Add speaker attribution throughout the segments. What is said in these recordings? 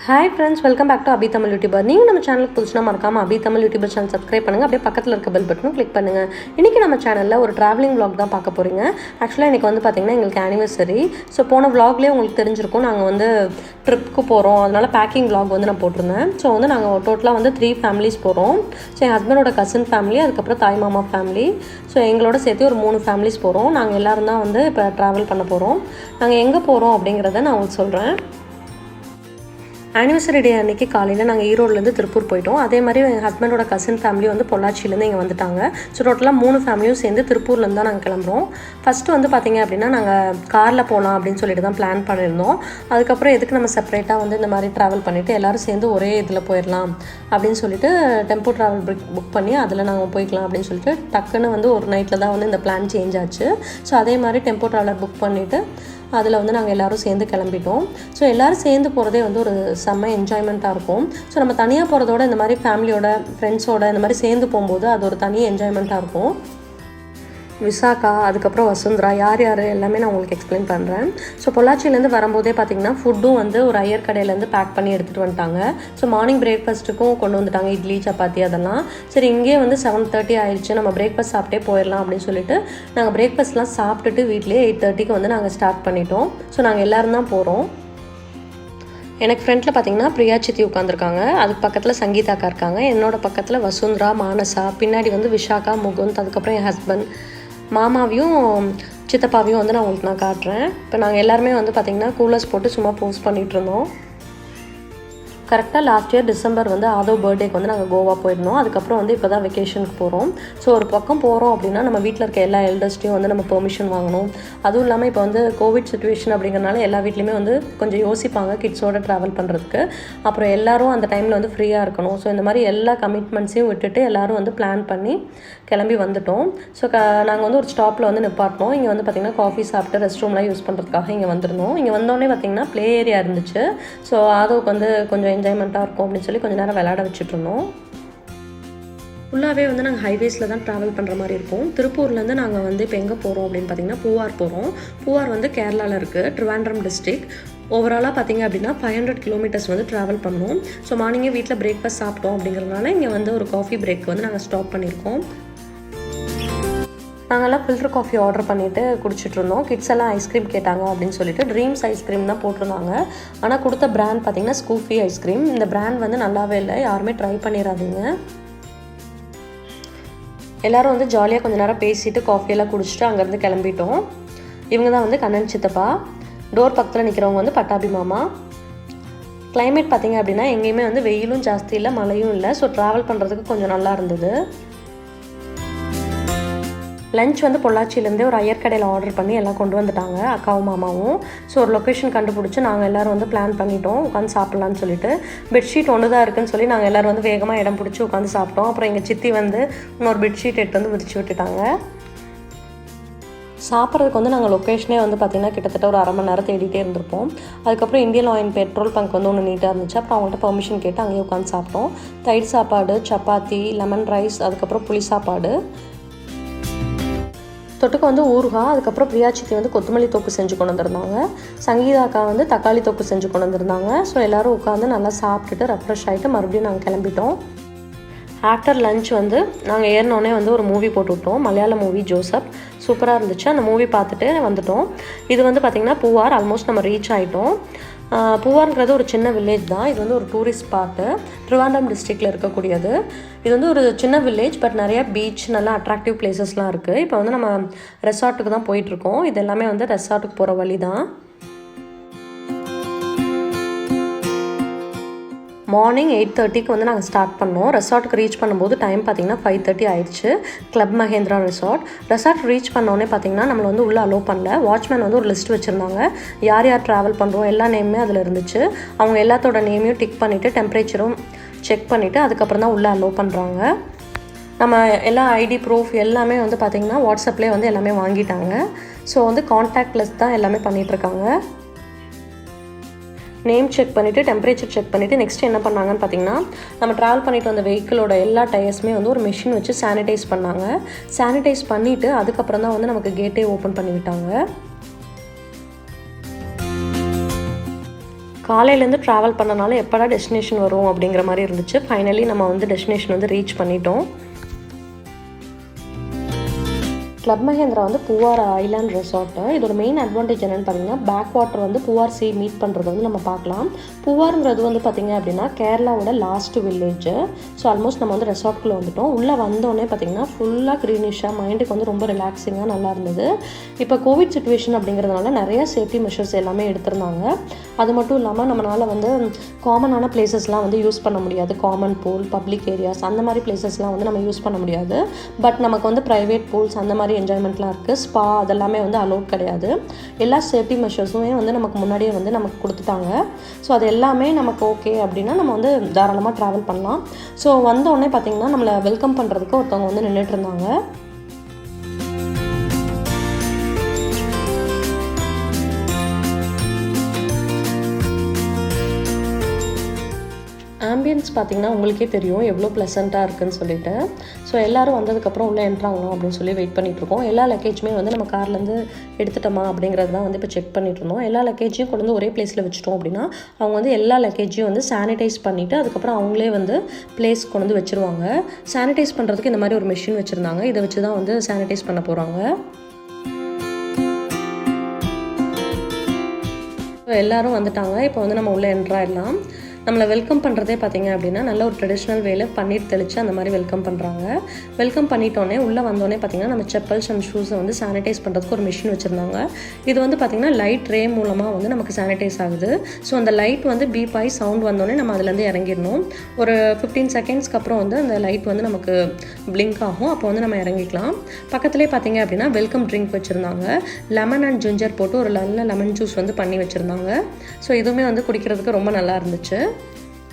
Speaker 1: Hi friends, welcome back to abitamilyoutuber. நீங்கள் நம்ம சேனலுக்கு புதுசுனா மறக்காம abitamilyoutuber சேனல் சப்ஸ்கிரைப் பண்ணுங்க. அப்படியே பக்கத்துல இருக்க பெல் பட்டனும் கிளிக் பண்ணுங்க. இன்னைக்கு நம்ம சேனல்ல ஒரு டிராவலிங் vlog தான் பார்க்க போறீங்க. ஆக்சுவலா இன்னைக்கு வந்து பாத்தீங்கன்னா எங்களுக்கு anniversary. சோ போன vlogலயே உங்களுக்கு தெரிஞ்சிருக்கும் நாங்க வந்து ட்ரிப்க்கு போறோம். அதனால பேக்கிங் vlog வந்து நான் போட்டுருந்தேன். சோ வந்து நாங்க டோட்டலா வந்து 3 families போறோம். சோ என் ஹஸ்பண்டோட கசின் ஃபேமிலி, அதுக்கு அப்புறம் தாய் மாமா ஃபேமிலி. சோ எங்களோட சேர்த்து ஒரு 3 families போறோம். நாங்க எல்லாரும் தான் வந்து இப்ப டிராவல் பண்ண போறோம். நாங்க எங்க போறோம் அப்படிங்கறத நான் உங்களுக்கு சொல்றேன். ஆனிவர்சரி டே அன்றைக்கி காலையில் நாங்கள் ஈரோடுலேருந்து திருப்பூர் போயிட்டோம். அதே மாதிரி எங்கள் ஹஸ்பண்டோட கசின் ஃபேமிலி வந்து பொள்ளாச்சியிலேருந்து இங்கே வந்துட்டாங்க. ஸோ டோட்டலாக 3 ஃபேமிலியும் சேர்ந்து திருப்பூர்லேருந்து தான் நாங்கள் கிளம்புறோம். ஃபஸ்ட்டு வந்து பார்த்திங்க அப்படின்னா நாங்கள் காரில் போகலாம் அப்படின்னு சொல்லிட்டு தான் பிளான் பண்ணியிருந்தோம். அதுக்கப்புறம் எதுக்கு நம்ம செப்பரேட்டாக வந்து இந்த மாதிரி ட்ராவல் பண்ணிவிட்டு எல்லோரும் சேர்ந்து ஒரே இதில் போயிடலாம் அப்படின்னு சொல்லிட்டு டெம்போ ட்ராவல் புக் பண்ணி அதில் நாங்கள் போய்க்கலாம் அப்படின்னு சொல்லிட்டு டக்குன்னு வந்து ஒரு நைட்டில் தான் வந்து இந்த பிளான் சேஞ்ச் ஆச்சு. ஸோ அதே மாதிரி டெம்போ ட்ராவலர் புக் பண்ணிவிட்டு அதில் வந்து நாங்கள் எல்லோரும் சேர்ந்து கிளம்பிட்டோம். ஸோ எல்லோரும் சேர்ந்து போகிறதே வந்து ஒரு செம்ம என்ஜாய்மெண்ட்டாக இருக்கும். ஸோ நம்ம தனியாக போகிறதோட இந்த மாதிரி ஃபேமிலியோட ஃப்ரெண்ட்ஸோட இந்த மாதிரி சேர்ந்து போகும்போது அது ஒரு தனி என்ஜாய்மெண்ட்டாக இருக்கும். விசாகா, அதுக்கப்புறம் வசுந்தரா, யார் எல்லாமே நான் உங்களுக்கு எக்ஸ்பிளைன் பண்ணுறேன். ஸோ பொள்ளாச்சியிலேருந்து வரும்போதே பார்த்திங்கன்னா ஃபுட்டும் வந்து ஒரு ஐயர் கடையிலேருந்து பேக் பண்ணி எடுத்துகிட்டு வந்துட்டாங்க. ஸோ மார்னிங் பிரேக்ஃபாஸ்ட்டுக்கும் கொண்டு வந்துட்டாங்க, இட்லி சப்பாத்தி அதெல்லாம். சரி, இங்கே வந்து 7:30 ஆயிடுச்சு, நம்ம பிரேக்ஃபாஸ்ட் சாப்பிட்டே போயிடலாம் அப்படின்னு சொல்லிட்டு நாங்கள் பிரேக்ஃபாஸ்ட்லாம் சாப்பிட்டுட்டு வீட்லேயே 8:30க்கு வந்து நாங்கள் ஸ்டார்ட் பண்ணிட்டோம். ஸோ நாங்கள் எல்லோரும் தான் போகிறோம். எனக்கு ஃப்ரெண்டில் பார்த்தீங்கன்னா பிரியா சித்தி உட்காந்துருக்காங்க, அதுக்கு பக்கத்தில் சங்கீதாக்கா இருக்காங்க, என்னோட பக்கத்தில் வசுந்தரா, மானசா, பின்னாடி வந்து விஷாகா, முகுந்த், அதுக்கப்புறம் என் ஹஸ்பண்ட், மாமாவையும் சித்தப்பாவையும் வந்து நான் உங்களுக்கு காட்டுறேன். இப்போ நாங்கள் எல்லாருமே வந்து பார்த்திங்கன்னா கூலர்ஸ் போட்டு சும்மா போஸ்ட் பண்ணிகிட்டு இருந்தோம். கரெக்டாக லாஸ்ட் இயர் டிசம்பர் வந்து ஆதோ பர்த்டேக்கு வந்து நாங்கள் கோவா போயிருந்தோம். அதுக்கப்புறம் வந்து இப்போ தான் வெக்கேஷனுக்கு போகிறோம். ஸோ ஒரு பக்கம் போகிறோம் அப்படின்னா நம்ம வீட்டில் இருக்க எல்லா எல்டர்ஸ்ட்டையும் வந்து நம்ம பெர்மிஷன் வாங்கணும். அதுவும் இல்லாமல் இப்போ வந்து கோவிட் சுச்சுவேஷன் அப்படிங்கிறனால எல்லா வீட்லேயுமே வந்து கொஞ்சம் யோசிப்பாங்க கிட்ஸோட ட்ராவல் பண்ணுறதுக்கு. அப்புறம் எல்லோரும் அந்த டைமில் வந்து ஃப்ரீயாக இருக்கணும். ஸோ இந்த மாதிரி எல்லா கமிட்மெண்ட்ஸையும் விட்டுட்டு எல்லோரும் வந்து பிளான் பண்ணி கிளம்பி வந்துட்டோம். ஸோ நாங்கள் வந்து ஒரு ஸ்டாப்பில் வந்து நிப்பாட்டோம். இங்கே வந்து பார்த்திங்கன்னா காஃபி சாப்பிட்டு ரெஸ்ட் ரூம்லாம் யூஸ் பண்ணுறதுக்காக இங்கே வந்திருந்தோம். இங்கே வந்தோடனே பார்த்திங்கன்னா ப்ளே ஏரியா இருந்துச்சு. ஸோ ஆதோவுக்கு வந்து கொஞ்சம் என்ஜாய்மெண்ட்டாக இருக்கும் அப்படின்னு சொல்லி கொஞ்சம் நேரம் விளையாட வச்சுட்ருந்தோம். ஃபுல்லாகவே வந்து நாங்கள் ஹைவேஸில் தான் ட்ராவல் பண்ணுற மாதிரி இருக்கும். திருப்பூர்லேருந்து நாங்கள் வந்து இப்போ எங்கே போகிறோம் அப்படின்னு பார்த்திங்கன்னா பூவார் போகிறோம். பூவார் வந்து கேரளாவில் இருக்குது, ட்ரிவாண்ட்ரம் டிஸ்ட்ரிக்ட். ஓவராலாக பார்த்திங்க அப்படின்னா 500 கிலோமீட்டர்ஸ் வந்து ட்ராவல் பண்ணோம். ஸோ மார்னிங்கே வீட்டில் பிரேக்ஃபாஸ்ட் சாப்பிட்டோம் அப்படிங்கிறதுனால இங்கே வந்து ஒரு காஃபி பிரேக் வந்து நாங்கள் ஸ்டாப் பண்ணியிருக்கோம். நாங்கள்லாம் ஃபில்டர் காஃபி ஆர்டர் பண்ணிவிட்டு குடிச்சிட்ருந்தோம். கிட்ஸ் எல்லாம் ஐஸ்கிரீம் கேட்டாங்க அப்படின்னு சொல்லிட்டு ட்ரீம்ஸ் ஐஸ்கிரீம் தான் போட்டிருந்தாங்க. ஆனால் கொடுத்த பிராண்ட் பார்த்திங்கன்னா ஸ்கூஃபி ஐஸ்கிரீம். இந்த பிராண்ட் வந்து நல்லாவே இல்லை, யாருமே ட்ரை பண்ணிடாதீங்க. எல்லோரும் வந்து ஜாலியாக கொஞ்சம் நேரம் பேசிவிட்டு காஃபியெல்லாம் குடிச்சிட்டு அங்கேருந்து கிளம்பிட்டோம். இவங்க தான் வந்து கண்ணன் சித்தப்பா. டோர் பக்கத்தில் நிற்கிறவங்க வந்து பட்டாபி மாமா. கிளைமேட் பார்த்திங்க அப்படின்னா எங்கேயுமே வந்து வெயிலும் ஜாஸ்தி இல்லை, மழையும் இல்லை. ஸோ ட்ராவல் பண்ணுறதுக்கு கொஞ்சம் நல்லா இருந்தது. லஞ்ச் வந்து பொள்ளாச்சியிலேருந்தே ஒரு ஐயர் கடையில் ஆர்டர் பண்ணி எல்லாம் கொண்டு வந்துட்டாங்க, அக்காவும் மாமாவும். ஸோ ஒரு லொக்கேஷன் கண்டுபிடிச்சி நாங்கள் எல்லோரும் வந்து பிளான் பண்ணிட்டோம் உட்காந்து சாப்பிட்லான்னு சொல்லிட்டு. பெட்ஷீட் ஒன்று தான் இருக்குன்னு சொல்லி நாங்கள் எல்லோரும் வந்து வேகமாக இடம் பிடிச்சி உட்காந்து சாப்பிட்டோம். அப்புறம் எங்கள் சித்தி வந்து இன்னொரு பெட்ஷீட் எடுத்து வந்து விரிச்சு விட்டுட்டாங்க. சாப்பிட்றதுக்கு வந்து நாங்கள் லொக்கேஷனே வந்து பார்த்திங்கன்னா கிட்டத்தட்ட ஒரு 1/2 மணி நேரம் தேடிட்டே இருந்திருப்போம். அதுக்கப்புறம் இந்தியன் ஆயில் பெட்ரோல் பங்க் வந்து ஒன்று நீட்டாக இருந்துச்சு. அப்புறம் அவங்கள்ட்ட பெர்மிஷன் கேட்டு அங்கேயே உட்காந்து சாப்பிட்டோம். தயிர் சாப்பாடு, சப்பாத்தி, லெமன் ரைஸ், அதுக்கப்புறம் புளி சாப்பாடு, தொட்டுக்கு வந்து ஊறுகாய். அதுக்கப்புறம் பிரியா சித்தி வந்து கொத்தமல்லி தொக்கு செஞ்சு கொண்டு வந்திருந்தாங்க. சங்கீதாக்கா வந்து தக்காளி தொக்கு செஞ்சு கொண்டு வந்திருந்தாங்க. ஸோ எல்லோரும் உட்காந்து நல்லா சாப்பிட்டுட்டு ரெஃப்ரெஷ் ஆகிட்டு மறுபடியும் நாங்கள் கிளம்பிட்டோம். ஆஃப்டர் லஞ்ச் வந்து நாங்கள் ஏறினோடனே வந்து ஒரு மூவி போட்டுவிட்டோம், மலையாள மூவி ஜோசப். சூப்பராக இருந்துச்சு. அந்த மூவி பார்த்துட்டு வந்துட்டோம். இது வந்து பார்த்திங்கன்னா பூவார். ஆல்மோஸ்ட் நம்ம ரீச் ஆகிட்டோம். பூவார்ங்கிறது ஒரு சின்ன வில்லேஜ் தான். இது வந்து ஒரு டூரிஸ்ட் ஸ்பாட்டு, ட்ரிவாண்ட்ரம் டிஸ்ட்ரிக்டில் இருக்கக்கூடியது. இது வந்து ஒரு சின்ன வில்லேஜ், பட் நிறையா பீச், நல்லா அட்ராக்டிவ் பிளேசஸ்லாம் இருக்குது. இப்போ வந்து நம்ம ரெசார்ட்டுக்கு தான் போயிட்டுருக்கோம். இது எல்லாமே வந்து ரெசார்ட்டுக்கு போகிற வழி தான். மார்னிங் 8:30க்கு வந்து நாங்கள் ஸ்டார்ட் பண்ணோம். ரெசார்ட்டுக்கு ரீச் பண்ணும்போது டைம் பார்த்திங்கன்னா 5:30 ஆயிடுச்சு. கிளப் மஹேந்திரா ரெசார்ட் ரீச் பண்ணோடனே பார்த்திங்கன்னா நம்மளை வந்து உள்ளே அலோவ் பண்ணல. வாட்ச்மேன் வந்து ஒரு லிஸ்ட் வச்சுருந்தாங்க, யார் யார் ட்ராவல் பண்ணுறோம் எல்லா நேமுமே அதில் இருந்துச்சு. அவங்க எல்லாத்தோட நேமையும் டிக் பண்ணிவிட்டு டெம்பரேச்சரும் செக் பண்ணிவிட்டு அதுக்கப்புறம் தான் உள்ளே அலோவ் பண்ணுறாங்க. நம்ம எல்லா ஐடி ப்ரூஃப் எல்லாமே வந்து பார்த்திங்கன்னா வாட்ஸ்அப்லேயே வந்து எல்லாமே வாங்கிட்டாங்க. ஸோ வந்து கான்டாக்ட்லெஸ் தான் எல்லாமே பண்ணிகிட்ருக்காங்க. நேம் செக் பண்ணிவிட்டு டெம்பரேச்சர் செக் பண்ணிவிட்டு நெக்ஸ்ட் என்ன பண்ணாங்கன்னு பார்த்திங்கன்னா, நம்ம ட்ராவல் பண்ணிட்டு வந்த வெஹிக்கிளோட எல்லா டயர்ஸுமே வந்து ஒரு மிஷின் வச்சு சானிடைஸ் பண்ணாங்க. சானிடைஸ் பண்ணிவிட்டு அதுக்கப்புறம் தான் வந்து நமக்கு கேட்டே ஓப்பன் பண்ணி விட்டாங்க. காலையிலேருந்து ட்ராவல் பண்ணனால எப்போடா டெஸ்டினேஷன் வரும் அப்படிங்கிற மாதிரி இருந்துச்சு. ஃபைனலி நம்ம வந்து டெஸ்டினேஷன் வந்து ரீச் பண்ணிட்டோம். கிளப் மஹேந்திரா வந்து பூவார் ஐலாண்ட் ரெசார்ட்டு. இதோட மெயின் அட்வான்டேஜ் என்னென்னு பார்த்தீங்கன்னா, பேக் வாட்டர் வந்து பூவார் சீ மீட் பண்ணுறது வந்து நம்ம பார்க்கலாம். பூவாருங்கிறது வந்து பார்த்திங்க அப்படின்னா கேரளாவோட லாஸ்ட் வில்லேஜ். ஸோ ஆல்மோஸ்ட் நம்ம வந்து ரெசார்ட்குள்ளே வந்துட்டோம். உள்ளே வந்தோடனே பார்த்திங்கன்னா ஃபுல்லாக க்ரீனிஷாக, மைண்டுக்கு வந்து ரொம்ப ரிலாக்ஸிங்காக நல்லா இருந்தது. இப்போ கோவிட் சுச்சுவேஷன் அப்படிங்கிறதுனால நிறைய சேஃப்டி மெஷர்ஸ் எல்லாமே எடுத்திருந்தாங்க. அது மட்டும் இல்லாமல் நம்மளால் வந்து காமனான பிளேசஸ்லாம் வந்து யூஸ் பண்ண முடியாது. காமன் பூல், பப்ளிக் ஏரியாஸ் அந்த மாதிரி பிளேசஸ்லாம் வந்து நம்ம யூஸ் பண்ண முடியாது. பட் நமக்கு வந்து ப்ரைவேட் பூல்ஸ் அந்த மாதிரி என்ஜாய்மெண்ட்லாம் இருக்குது. ஸ்பா அதெல்லாமே வந்து அலோட் கிடையாது. எல்லா சேஃப்டி மெஷர்ஸுமே வந்து நமக்கு முன்னாடியே வந்து நமக்கு கொடுத்துட்டாங்க. ஸோ அது எல்லாமே நமக்கு ஓகே அப்படின்னா நம்ம வந்து தாராளமாக ட்ராவல் பண்ணலாம். ஸோ வந்தோடனே பார்த்திங்கன்னா நம்மளை வெல்கம் பண்ணுறதுக்கு ஒருத்தவங்க வந்து நின்றுட்டு இருந்தாங்க. ஆம்பியன்ஸ் பார்த்திங்கன்னா உங்களுக்கே தெரியும் எவ்வளோ ப்ளசண்ட்டாக இருக்குதுன்னு சொல்லிட்டு. ஸோ எல்லோரும் வந்ததுக்கப்புறம் உள்ளே என்ட்ராகணும் அப்படின்னு சொல்லி வெயிட் பண்ணிகிட்ருக்கோம். எல்லா லக்கேஜுமே வந்து நம்ம கார்லேருந்து எடுத்துட்டோமா அப்படிங்கிறது தான் வந்து இப்போ செக் பண்ணிட்டுருந்தோம். எல்லா லக்கேஜையும் கொண்டு வந்து ஒரே பிளேஸில் வச்சுட்டோம் அப்படின்னா அவங்க வந்து எல்லா லக்கேஜையும் வந்து சானிடைஸ் பண்ணிவிட்டு அதுக்கப்புறம் அவங்களே வந்து பிளேஸ் கொண்டு வந்து வச்சுருவாங்க. சானிடைஸ் பண்ணுறதுக்கு இந்த மாதிரி ஒரு மிஷின் வச்சுருந்தாங்க. இதை வச்சு தான் வந்து சானிடைஸ் பண்ண போகிறாங்க. எல்லோரும் வந்துட்டாங்க. இப்போ வந்து நம்ம உள்ளே என்ட்ராயிடலாம். நம்மளை வெல்கம் பண்ணுறதே பார்த்திங்க அப்படின்னா நல்ல ஒரு ட்ரெடிஷ்னல் வேல பன்னீர் தெளித்து அந்த மாதிரி வெல்கம் பண்ணுறாங்க. வெல்கம் பண்ணிட்டோன்னே உள்ளே வந்தோடனே பார்த்திங்கன்னா நம்ம செப்பல்ஸ் அண்ட் ஷூஸை வந்து சானிடைஸ் பண்ணுறதுக்கு ஒரு மிஷின் வச்சுருந்தாங்க. இது வந்து பார்த்திங்கன்னா லைட் ரே மூலமாக வந்து நமக்கு சானிடைஸ் ஆகுது. ஸோ அந்த லைட் வந்து பீப் ஆகி சவுண்ட் வந்தோடனே நம்ம அதுலேருந்து இறங்கிடணும். ஒரு 15 செகண்ட்ஸ்க்கு அப்புறம் வந்து அந்த லைட் வந்து நமக்கு பிளிங்க் ஆகும். அப்போ வந்து நம்ம இறங்கிக்கலாம். பக்கத்துலேயே பார்த்திங்க அப்படின்னா வெல்கம் ட்ரிங்க் வச்சுருந்தாங்க. லெமன் அண்ட் ஜிஞ்சர் போட்டு ஒரு நல்ல லெமன் ஜூஸ் வந்து பண்ணி வச்சுருந்தாங்க. ஸோ இதுவுமே வந்து குடிக்கிறதுக்கு ரொம்ப நல்லா இருந்துச்சு.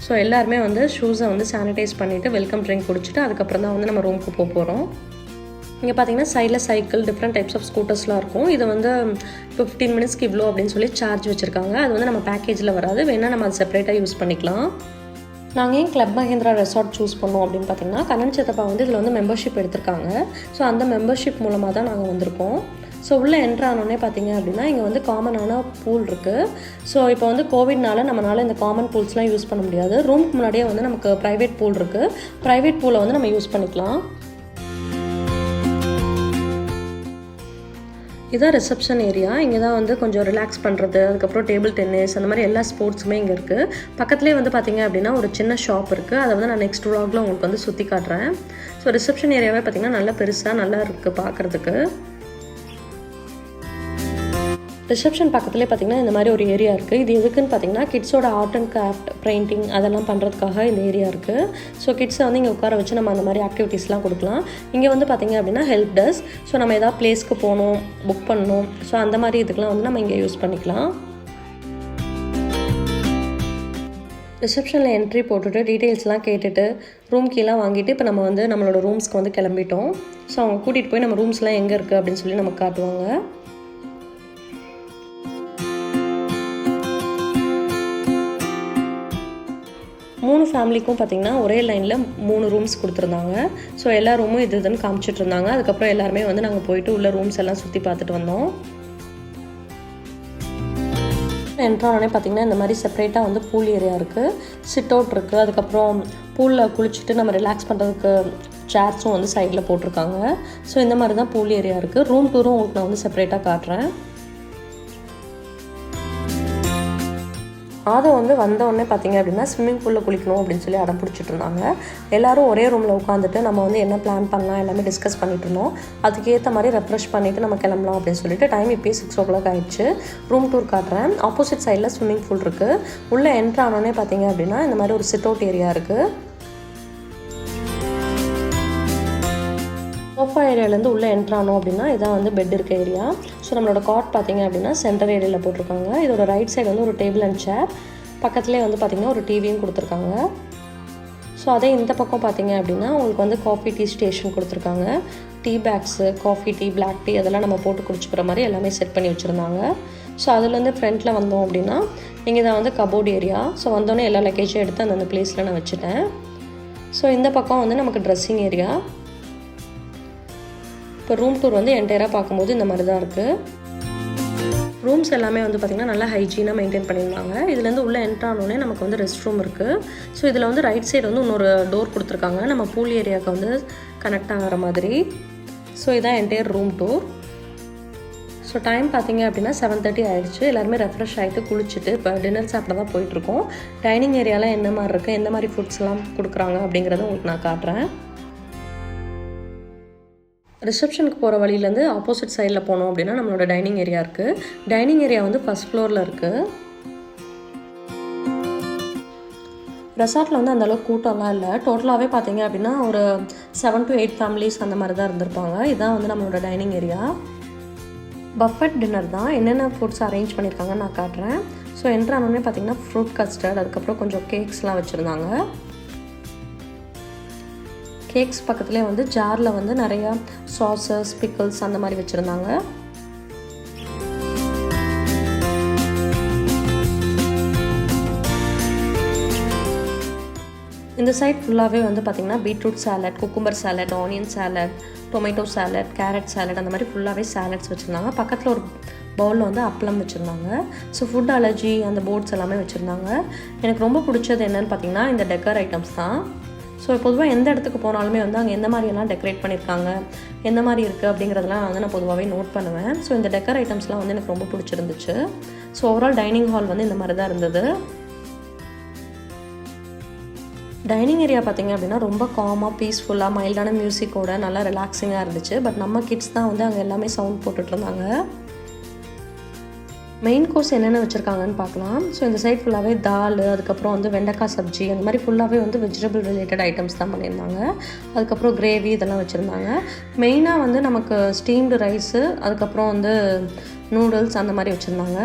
Speaker 1: ஸோ எல்லாருமே வந்து ஷூஸை வந்து சானிடைஸ் பண்ணிவிட்டு வெல்கம் ட்ரிங்க் குடிச்சிட்டு அதுக்கப்புறம் தான் வந்து நம்ம ரூமுக்கு போகிறோம். இங்கே பார்த்தீங்கன்னா சைடில் சைக்கிள், டிஃப்ரெண்ட் டைப்ஸ் ஆஃப் ஸ்கூட்டர்ஸ்லாம் இருக்கும். இது வந்து 15 மினிட்ஸ்க்கு இவ்வளோ அப்படின்னு சொல்லி சார்ஜ் வச்சுருக்காங்க. அது வந்து நம்ம பேக்கேஜில் வராது, வேணால் நம்ம அது செப்பரேட்டாக யூஸ் பண்ணிக்கலாம். நாங்கள் ஏன் கிளப் மஹேந்திரா ரெசார்ட் சூஸ் பண்ணோம் அப்படின்னு பார்த்தீங்கன்னா, கண்ணன் சித்தப்பா வந்து இதில் வந்து மெம்பர்ஷிப் எடுத்திருக்காங்க. ஸோ அந்த மெம்பர்ஷிப் மூலமாக தான் நாங்கள் வந்திருக்கோம். ஸோ உள்ளே என்ட்ரானோடனே பார்த்திங்க அப்படின்னா இங்கே வந்து காமனான பூல் இருக்குது. ஸோ இப்போ வந்து கோவிட்னால நம்மளால் இந்த காமன் பூல்ஸ்லாம் யூஸ் பண்ண முடியாது. ரூமுக்கு முன்னாடியே வந்து நமக்கு ப்ரைவேட் பூல் இருக்குது. ப்ரைவேட் பூலை வந்து நம்ம யூஸ் பண்ணிக்கலாம். இதுதான் ரிசப்ஷன் ஏரியா. இங்கே தான் வந்து கொஞ்சம் ரிலாக்ஸ் பண்ணுறது, அதுக்கப்புறம் டேபிள் டென்னிஸ் அந்த மாதிரி எல்லா ஸ்போர்ட்ஸுமே இங்கே இருக்குது. பக்கத்துலேயே வந்து பார்த்திங்க அப்படின்னா ஒரு சின்ன ஷாப் இருக்குது. அதை வந்து நான் நெக்ஸ்ட் vlogல உங்களுக்கு வந்து சுற்றி காட்டுறேன். ஸோ ரிசப்ஷன் ஏரியாவே பார்த்திங்கன்னா நல்லா பெருசாக நல்லா இருக்குது பார்க்குறதுக்கு. ரிசப்ஷன் பக்கத்துலேயே பார்த்திங்கன்னா இந்த மாதிரி ஒரு ஏரியா இருக்குது. இது எதுக்குன்னு பார்த்தீங்கன்னா கிட்ஸோட ஆர்ட் அண்ட் கிராஃப்ட், பெயிண்டிங் அதெல்லாம் பண்ணுறதுக்காக இந்த ஏரியா இருக்குது. ஸோ கிட்ஸை வந்து இங்கே உட்கார வச்சு நம்ம அந்த மாதிரி ஆக்டிவிட்டீஸ்லாம் கொடுக்கலாம். இங்கே வந்து பார்த்திங்க அப்படின்னா ஹெல்ப் டெஸ்க். ஸோ நம்ம எதாவது பிளேஸ்க்கு போகணும், புக் பண்ணணும், ஸோ அந்த மாதிரி இதுக்கெலாம் வந்து நம்ம இங்கே யூஸ் பண்ணிக்கலாம். ரிசப்ஷனில் என்ட்ரி போட்டுட்டு டீட்டெயில்ஸ்லாம் கேட்டுட்டு ரூம் கீலாம் வாங்கிட்டு இப்போ நம்ம வந்து நம்மளோட ரூம்ஸ்க்கு வந்து கிளம்பிட்டோம். ஸோ அவங்க கூட்டிகிட்டு போய் நம்ம ரூம்ஸ்லாம் எங்கே இருக்குது அப்படின்னு சொல்லி நமக்கு காட்டுவாங்க. மூணு ஃபேமிலிக்கும் பார்த்திங்கன்னா ஒரே லைனில் 3 ரூம்ஸ் கொடுத்துருந்தாங்க. ஸோ எல்லா ரூமும் இது இதுன்னு காமிச்சிட்டு இருந்தாங்க. அதுக்கப்புறம் எல்லாருமே வந்து நாங்கள் போயிட்டு உள்ள ரூம்ஸ் எல்லாம் சுற்றி பார்த்துட்டு வந்தோம். என்ட்ரானே பார்த்திங்கன்னா இந்த மாதிரி செப்பரேட்டாக வந்து பூல் ஏரியா இருக்குது, சிட் அவுட் இருக்குது, அதுக்கப்புறம் பூலில் குளிச்சுட்டு நம்ம ரிலாக்ஸ் பண்ணுறதுக்கு சேர்ஸும் வந்து சைடில் போட்டிருக்காங்க. ஸோ இந்த மாதிரி தான் பூல் ஏரியா இருக்குது. ரூம் டூரும் உங்களுக்கு நான் வந்து செப்பரேட்டாக காட்டுறேன். அதை வந்து வந்தோடனே பார்த்திங்க அப்படின்னா ஸ்விம்மிங் பூலில் குளிக்கணும் அப்படின்னு சொல்லி அடம் பிடிச்சிட்டு இருந்தாங்க. எல்லோரும் ஒரே ரூமில் உட்காந்துட்டு நம்ம வந்து என்ன பிளான் பண்ணலாம் எல்லாமே டிஸ்கஸ் பண்ணிட்டு இருந்தோம். அதுக்கேற்ற மாதிரி ரெஃப்ரெஷ் பண்ணிவிட்டு நம்ம கிளம்பலாம் அப்படின்னு சொல்லிட்டு டைம் இப்போயே 6 o'clock ஆகிடுச்சு. ரூம் டூர் காட்டுறேன். ஆப்போசிட் சைடில் ஸ்விம்மிங் பூல் இருக்குது. உள்ளே என்ட்ரு ஆனோடனே பார்த்திங்க அப்படின்னா இந்த மாதிரி ஒரு சிட் அவுட் ஏரியா இருக்குது. சோஃபா ஏரியாவிலேருந்து உள்ளே என்ட்ரானோம் அப்படின்னா இதான் வந்து பெட் இருக்க ஏரியா. ஸோ நம்மளோட காட் பார்த்திங்க அப்படின்னா சென்டர் ஏரியாவில் போட்டிருக்காங்க. இதோட ரைட் சைடு வந்து ஒரு டேபிள் அண்ட் சேர், பக்கத்துலேயே வந்து பார்த்திங்கன்னா ஒரு டிவியும் கொடுத்துருக்காங்க. ஸோ அதே இந்த பக்கம் பார்த்திங்க அப்படின்னா உங்களுக்கு வந்து காஃபி டீ ஸ்டேஷன் கொடுத்துருக்காங்க. Tea bags, coffee tea, black tea அதெல்லாம் நம்ம போட்டு குடிச்சுக்கிற மாதிரி எல்லாமே செட் பண்ணி வச்சுருந்தாங்க. ஸோ அதுலேருந்து ஃப்ரண்ட்டில் வந்தோம் அப்படின்னா இங்கே தான் வந்து கபோர்ட் ஏரியா. ஸோ வந்தோடனே எல்லா லக்கேஜும் எடுத்து அந்தந்த பிளேஸில் நான் வச்சுட்டேன். ஸோ இந்த பக்கம் வந்து நமக்கு ட்ரெஸ்ஸிங் ஏரியா. இப்போ ரூம் டூர் வந்து என்டையராக பார்க்கும்போது இந்த மாதிரி தான் இருக்குது. ரூம்ஸ் எல்லாமே வந்து பார்த்திங்கன்னா நல்லா ஹைஜீனாக மெயின்டைன் பண்ணியிருந்தாங்க. இதுலேருந்து உள்ளே என்ட்ரு ஆனோடனே நமக்கு வந்து ரெஸ்ட் ரூம் இருக்குது. ஸோ இதில் வந்து ரைட் சைடு வந்து இன்னொரு டோர் கொடுத்துருக்காங்க, நம்ம பூல் ஏரியாவுக்கு வந்து கனெக்ட் ஆகிற மாதிரி. ஸோ இதான் entire room tour. So time பார்த்திங்க அப்படின்னா 7:30 ஆகிடுச்சு. எல்லாருமே ரெஃப்ரெஷ் ஆகிட்டு குளிச்சுட்டு இப்போ டின்னர் சாப்பிட தான் போயிட்டுருக்கோம். டைனிங் ஏரியாவில் என்ன மாதிரி இருக்குது, எந்த மாதிரி ஃபுட்ஸ்லாம் கொடுக்குறாங்க அப்படிங்கிறத உங்களுக்கு நான் காட்டுறேன். ரிசப்ஷனுக்கு போகிற வழியிலேருந்து ஆப்போசிட் சைடில் போனோம் அப்படின்னா நம்மளோட டைனிங் ஏரியா இருக்குது. டைனிங் ஏரியா வந்து ஃபஸ்ட் ஃப்ளோரில் இருக்குது. ரெசார்ட்டில் வந்து அந்தளவுக்கு கூட்டம்லாம் இல்லை. டோட்டலாகவே பார்த்திங்க அப்படின்னா ஒரு 7 to 8 ஃபேமிலிஸ் அந்த மாதிரி தான் இருந்திருப்பாங்க. இதுதான் வந்து நம்மளோட டைனிங் ஏரியா. பஃபெட் டின்னர் தான். என்னென்ன ஃபுட்ஸ் அரேஞ்ச் பண்ணியிருக்காங்கன்னு நான் காட்டுறேன். ஸோ என்ட்ரானோடனே பார்த்திங்கன்னா ஃப்ரூட் கஸ்டர்ட், அதுக்கப்புறம் கொஞ்சம் கேக்ஸ்லாம் வச்சுருந்தாங்க. கேக்ஸ் பக்கத்துலேயே வந்து ஜாரில் வந்து நிறையா சாஸஸ், பிக்கிள்ஸ் அந்த மாதிரி வச்சுருந்தாங்க. இந்த சைட் ஃபுல்லாகவே வந்து பார்த்திங்கன்னா beetroot salad, cucumber salad, onion salad, tomato salad, carrot salad அந்த மாதிரி ஃபுல்லாகவே சாலட்ஸ் வச்சுருந்தாங்க. பக்கத்தில் ஒரு பவுலில் வந்து அப்பளம் வச்சுருந்தாங்க. ஸோ ஃபுட் அலர்ஜி அந்த போர்ட்ஸ் எல்லாமே வச்சுருந்தாங்க. எனக்கு ரொம்ப பிடிச்சது என்னென்னு பார்த்திங்கன்னா இந்த டெக்கர் ஐட்டம்ஸ் தான். ஸோ பொதுவாக எந்த இடத்துக்கு போனாலுமே வந்து அங்கே எந்த மாதிரியெல்லாம் டெக்கரேட் பண்ணியிருக்காங்க, எந்த மாதிரி இருக்குது அப்படிங்கிறதெல்லாம் வந்து நான் பொதுவாகவே நோட் பண்ணுவேன். ஸோ இந்த டெக்கர் ஐட்டம்ஸ்லாம் வந்து எனக்கு ரொம்ப பிடிச்சிருந்துச்சு. ஸோ ஓவரால் டைனிங் ஹால் வந்து இந்த மாதிரி தான் இருந்தது. டைனிங் ஏரியா பார்த்திங்க அப்படின்னா ரொம்ப காமாக, பீஸ்ஃபுல்லாக, மைல்டான மியூசிக்கோட நல்லா ரிலாக்ஸிங்காக இருந்துச்சு. பட் நம்ம கிட்ஸ் தான் வந்து அங்கே எல்லாமே சவுண்ட் போட்டுட்ருந்தாங்க. மெயின் கோர்ஸ் என்னென்ன வச்சுருக்காங்கன்னு பார்க்கலாம். ஸோ இந்த சைட் ஃபுல்லாகவே தால், அதுக்கப்புறம் வந்து வெண்டைக்காய் சப்ஜி, அந்த மாதிரி ஃபுல்லாகவே வந்து வெஜிடபிள் ரிலேட்டட் ஐட்டம்ஸ் தான் பண்ணியிருந்தாங்க. அதுக்கப்புறம் கிரேவி இதெல்லாம் வச்சுருந்தாங்க. மெயினாக வந்து நமக்கு ஸ்டீம்டு ரைஸு, அதுக்கப்புறம் வந்து நூடுல்ஸ் அந்த மாதிரி வச்சுருந்தாங்க.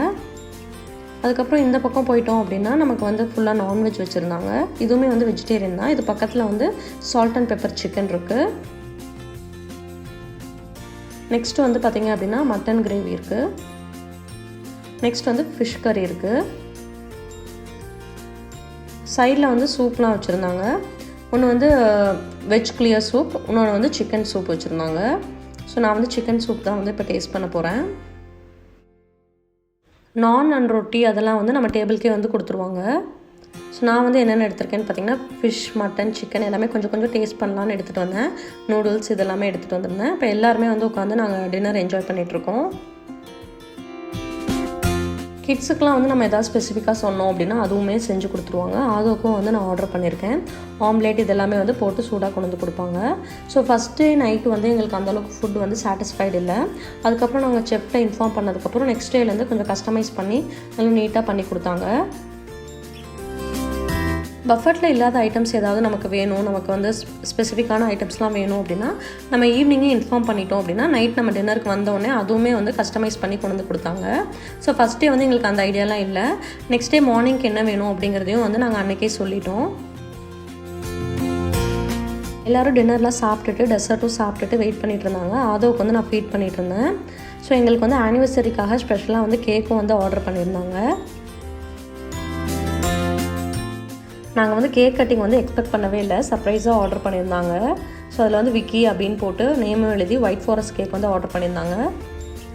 Speaker 1: அதுக்கப்புறம் இந்த பக்கம் போயிட்டோம் அப்படின்னா நமக்கு வந்து ஃபுல்லாக நான்வெஜ் வச்சுருந்தாங்க. இதுவுமே வந்து வெஜிடேரியன் தான். இது பக்கத்தில் வந்து சால்ட் அண்ட் பெப்பர் சிக்கன் இருக்குது. நெக்ஸ்ட் வந்து பார்த்திங்க அப்படின்னா மட்டன் கிரேவி இருக்குது. நெக்ஸ்ட் வந்து ஃபிஷ் கறி இருக்குது. சைடில் வந்து சூப்லாம் வச்சுருந்தாங்க. ஒன்று வந்து வெஜ் கிளியர் சூப், இன்னொன்று வந்து சிக்கன் சூப் வச்சுருந்தாங்க. ஸோ நான் வந்து சிக்கன் சூப் தான் வந்து இப்போ டேஸ்ட் பண்ண போகிறேன். நான் அண்ட் ரொட்டி அதெல்லாம் வந்து நம்ம டேபிள்கே வந்து கொடுத்துருவாங்க. ஸோ நான் வந்து என்னென்ன எடுத்திருக்கேன்னு பார்த்திங்கன்னா ஃபிஷ், மட்டன், சிக்கன் எல்லாமே கொஞ்சம் கொஞ்சம் டேஸ்ட் பண்ணலான்னு எடுத்துகிட்டு வந்தேன். நூடுல்ஸ் இதெல்லாமே எடுத்துகிட்டு வந்திருந்தேன். இப்போ எல்லாருமே வந்து உட்காந்து நாங்கள் டின்னர் என்ஜாய் பண்ணிகிட்ருக்கோம். கிட்ஸுக்கெலாம் வந்து நம்ம எதாவது ஸ்பெசிஃபிக்காக சொன்னோம் அப்படின்னா அதுவுமே செஞ்சு கொடுத்துருவாங்க. அதுக்கும் வந்து நான் ஆர்டர் பண்ணியிருக்கேன். ஆம்லேட் இதெல்லாமே வந்து போட்டு சூடாக கொண்டு வந்து கொடுப்பாங்க. ஸோ ஃபஸ்ட் டே நைட்டு வந்து எங்களுக்கு அந்தளவுக்கு ஃபுட் வந்து சாட்டிஸ்ஃபைடு இல்லை. அதுக்கப்புறம் நாங்கள் செஃப்ட்டை இன்ஃபார்ம் பண்ணதுக்கப்புறம் நெக்ஸ்ட் டேலேருந்து கொஞ்சம் கஸ்டமைஸ் பண்ணி நல்லா நீட்டாக பண்ணி கொடுத்தாங்க. பஃபெட்டில் இல்லாத ஐட்டம்ஸ் ஏதாவது நமக்கு வேணும், நமக்கு வந்து ஸ்பெசிஃபிக்கான ஐட்டம்ஸ்லாம் வேணும் அப்படின்னா நம்ம ஈவினிங்கே இன்ஃபார்ம் பண்ணிட்டோம் அப்படின்னா நைட் நம்ம டின்னருக்கு வந்தோடனே அதுவுமே வந்து கஸ்டமைஸ் பண்ணி கொண்டு வந்து கொடுத்தாங்க. ஸோ ஃபஸ்ட் டே வந்து எங்களுக்கு அந்த ஐடியாலாம் இல்லை. நெக்ஸ்ட் டே மார்னிங்க்கு என்ன வேணும் அப்படிங்கிறதையும் வந்து நாங்கள் அன்றைக்கே சொல்லிட்டோம். எல்லோரும் டின்னர்லாம் சாப்பிட்டுட்டு டெசர்ட்டும் சாப்பிட்டுட்டு வெயிட் பண்ணிகிட்டு இருந்தாங்க. ஆதோவுக்கு வந்து நான் ஃபீட் பண்ணிகிட்டு இருந்தேன். ஸோ எங்களுக்கு வந்து ஆனிவர்சரிக்காக ஸ்பெஷலாக வந்து கேக்கும் வந்து ஆர்டர் பண்ணியிருந்தாங்க. நாங்கள் வந்து கேக் கட்டிங் வந்து எக்ஸ்பெக்ட் பண்ணவே இல்லை, சர்ப்ரைஸாக ஆர்டர் பண்ணியிருந்தாங்க. ஸோ அதில் வந்து விக்கி அப்படின்னு போட்டு நேமும் எழுதி ஒயிட் ஃபாரஸ்ட் கேக் வந்து ஆர்டர் பண்ணியிருந்தாங்க.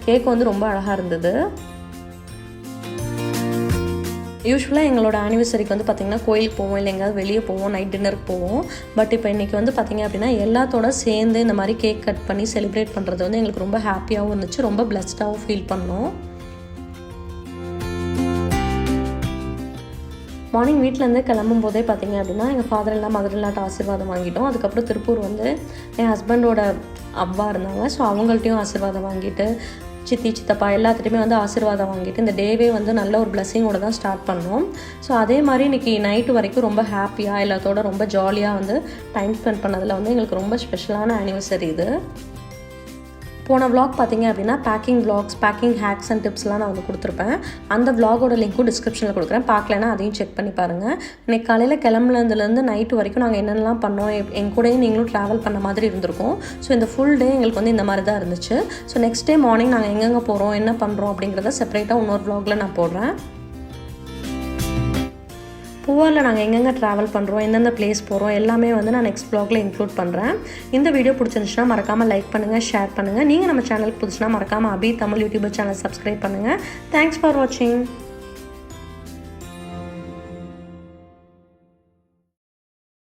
Speaker 1: கேக் வந்து ரொம்ப அழகாக இருந்தது. யூஸ்வலாக எங்களோட ஆனிவர்சரிக்கு வந்து பார்த்திங்கன்னா கோயிலுக்கு போவோம், இல்லை எங்கேயாவது வெளியே போவோம், நைட் டின்னருக்கு போவோம். பட் இப்போ இன்றைக்கி வந்து பார்த்திங்க அப்படின்னா எல்லாத்தோட சேர்ந்து இந்த மாதிரி கேக் கட் பண்ணி செலிப்ரேட் பண்ணுறது வந்து எங்களுக்கு ரொம்ப ஹாப்பியாகவும் இருந்துச்சு, ரொம்ப பிளஸ்டாகவும் ஃபீல் பண்ணோம். மார்னிங் வீட்டிலேருந்து கிளம்பும் போதே பார்த்திங்க அப்படின்னா எங்கள் ஃபாதர்லாம் மதர்லாட்ட ஆசீர்வாதம் வாங்கிட்டோம். அதுக்கப்புறம் திருப்பூர் வந்து என் ஹஸ்பண்டோட அப்பா இருந்தாங்க. ஸோ அவங்கள்ட்டையும் ஆசீர்வாதம் வாங்கிட்டு, சித்தி சித்தப்பா எல்லாத்துட்டையுமே வந்து ஆசீர்வாதம் வாங்கிட்டு இந்த டேவே வந்து நல்ல ஒரு பிளெஸிங்கோட தான் ஸ்டார்ட் பண்ணோம். ஸோ அதே மாதிரி இன்றைக்கி நைட்டு வரைக்கும் ரொம்ப ஹாப்பியாக எல்லாத்தோட ரொம்ப ஜாலியாக வந்து டைம் ஸ்பெண்ட் பண்ணதில் வந்து எங்களுக்கு ரொம்ப ஸ்பெஷலான ஆனிவர்சரி இது. போன விளாக் பார்த்திங்க அப்படின்னா packing vlogs, packing hacks and டிப்ஸ்லாம் நான் வந்து கொடுத்துருப்பேன். அந்த விளாகோட லிங்க்கும் டிஸ்கிரிப்ஷனில் கொடுக்குறேன். பார்க்கலன்னா அதையும் செக் பண்ணி பாருங்கள். இன்றைக்கி காலையில் கிளம்புலேருந்துலேருந்து நைட்டு வரைக்கும் நாங்கள் என்னென்னலாம் பண்ணோம், என் கூடயும் நீங்களும் ட்ராவல் பண்ண மாதிரி இருந்திருக்கும். ஸோ இந்த ஃபுல் டே எங்களுக்கு வந்து இந்த மாதிரி தான் இருந்துச்சு. ஸோ நெக்ஸ்ட் டே மார்னிங் நாங்கள் எங்கெங்கே போகிறோம், என்ன பண்ணுறோம் அப்படிங்கிறத செப்பரேட்டாக இன்னொரு விளாகில் நான் போடுறேன். பூவாரில் நாங்கள் எங்கெங்கே ட்ராவல் பண்ணுறோம், எந்தெந்த பிளேஸ் போகிறோம் எல்லாமே வந்து நான் நெக்ஸ்ட் ப்ளாகில் இன்க்ளூட் பண்ணுறேன். இந்த வீடியோ பிடிச்சிருந்துச்சுன்னா மறக்காமல் லைக் பண்ணுங்கள், ஷேர் பண்ணுங்கள். நீங்கள் நம்ம சேனலுக்கு புதுசுனா மறக்காமல் அபி தமிழ் யூடியூபர் சேனல் சப்ஸ்கிரைப் பண்ணுங்கள். தேங்க்ஸ் ஃபார் வாட்சிங்.